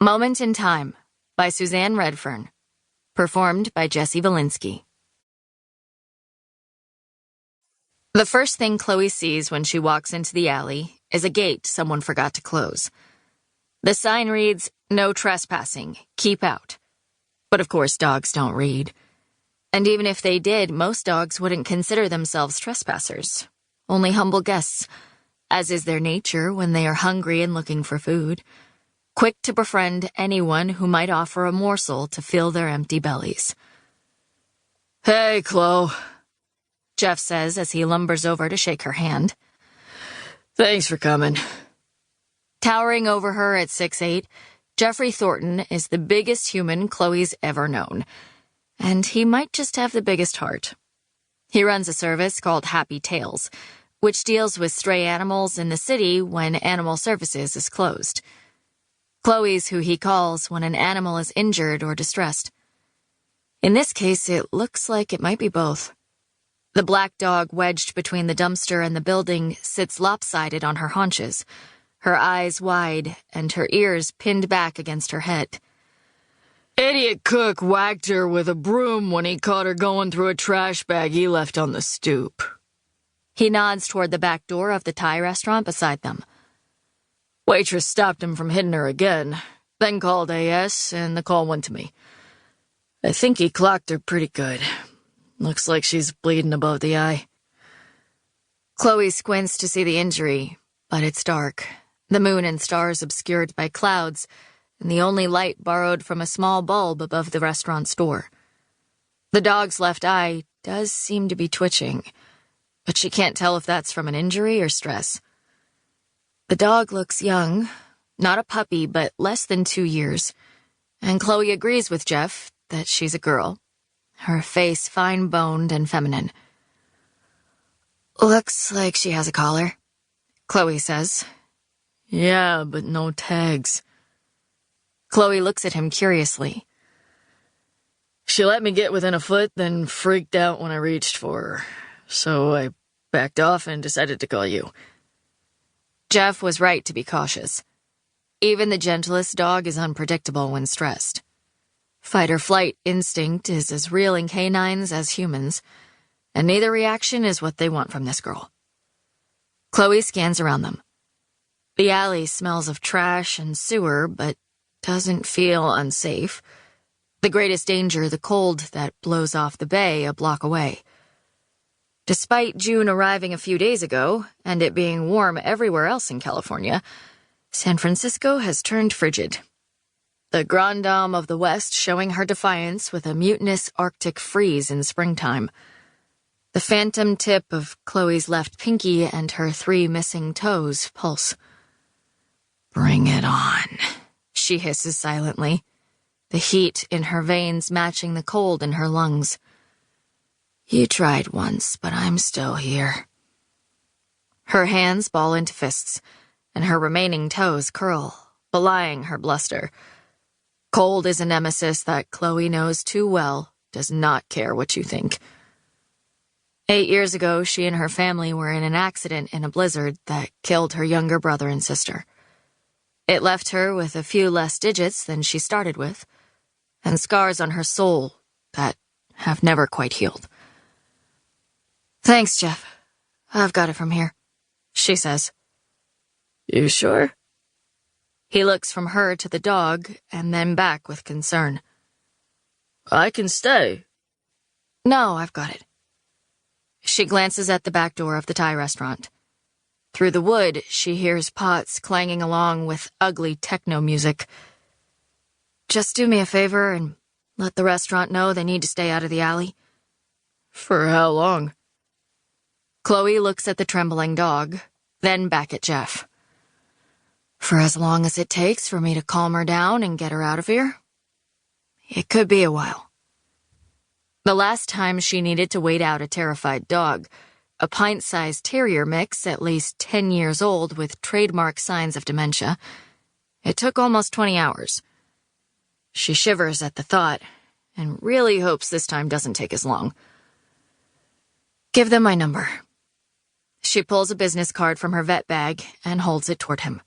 Moment in Time by Suzanne Redfearn. Performed by Jesse Valinsky. The first thing Chloe sees when she walks into the alley is a gate someone forgot to close. The sign reads, "No trespassing, keep out." But of course dogs don't read. And even if they did, most dogs wouldn't consider themselves trespassers. Only humble guests, as is their nature when they are hungry and looking for food. Quick to befriend anyone who might offer a morsel to fill their empty bellies. "Hey, Chloe," Jeff says as he lumbers over to shake her hand. "Thanks for coming." Towering over her at 6'8", Jeffrey Thornton is the biggest human Chloe's ever known. And he might just have the biggest heart. He runs a service called Happy Tails, which deals with stray animals in the city when Animal Services is closed. Chloe's who he calls when an animal is injured or distressed. In this case, it looks like it might be both. The black dog wedged between the dumpster and the building sits lopsided on her haunches, her eyes wide and her ears pinned back against her head. "Idiot cook whacked her with a broom when he caught her going through a trash bag he left on the stoop." He nods toward the back door of the Thai restaurant beside them. "Waitress stopped him from hitting her again, then called AS, and the call went to me. I think he clocked her pretty good. Looks like she's bleeding above the eye." Chloe squints to see the injury, but it's dark, the moon and stars obscured by clouds, and the only light borrowed from a small bulb above the restaurant's door. The dog's left eye does seem to be twitching, but she can't tell if that's from an injury or stress. The dog looks young, not a puppy, but less than 2 years, and Chloe agrees with Jeff that she's a girl, her face fine-boned and feminine. "Looks like she has a collar," Chloe says. "Yeah, but no tags." Chloe looks at him curiously. "She let me get within a foot, then freaked out when I reached for her. So I backed off and decided to call you." Jeff was right to be cautious. Even the gentlest dog is unpredictable when stressed. Fight-or-flight instinct is as real in canines as humans, and neither reaction is what they want from this girl. Chloe scans around them. The alley smells of trash and sewer, but doesn't feel unsafe. The greatest danger, the cold that blows off the bay a block away. Despite June arriving a few days ago, and it being warm everywhere else in California, San Francisco has turned frigid. The Grand Dame of the West showing her defiance with a mutinous Arctic freeze in springtime. The phantom tip of Chloe's left pinky and her 3 missing toes pulse. "Bring it on," she hisses silently, the heat in her veins matching the cold in her lungs. "You tried once, but I'm still here." Her hands ball into fists, and her remaining toes curl, belying her bluster. Cold is a nemesis that Chloe knows too well, does not care what you think. 8 years ago, she and her family were in an accident in a blizzard that killed her younger brother and sister. It left her with a few less digits than she started with, and scars on her soul that have never quite healed. "Thanks, Jeff. I've got it from here," she says. "You sure?" He looks from her to the dog and then back with concern. "I can stay." "No, I've got it." She glances at the back door of the Thai restaurant. Through the wood, she hears pots clanging along with ugly techno music. "Just do me a favor and let the restaurant know they need to stay out of the alley." "For how long?" Chloe looks at the trembling dog, then back at Jeff. "For as long as it takes for me to calm her down and get her out of here. It could be a while." The last time she needed to wait out a terrified dog, a pint-sized terrier mix at least 10 years old with trademark signs of dementia, it took almost 20 hours. She shivers at the thought and really hopes this time doesn't take as long. "Give them my number." She pulls a business card from her vet bag and holds it toward him.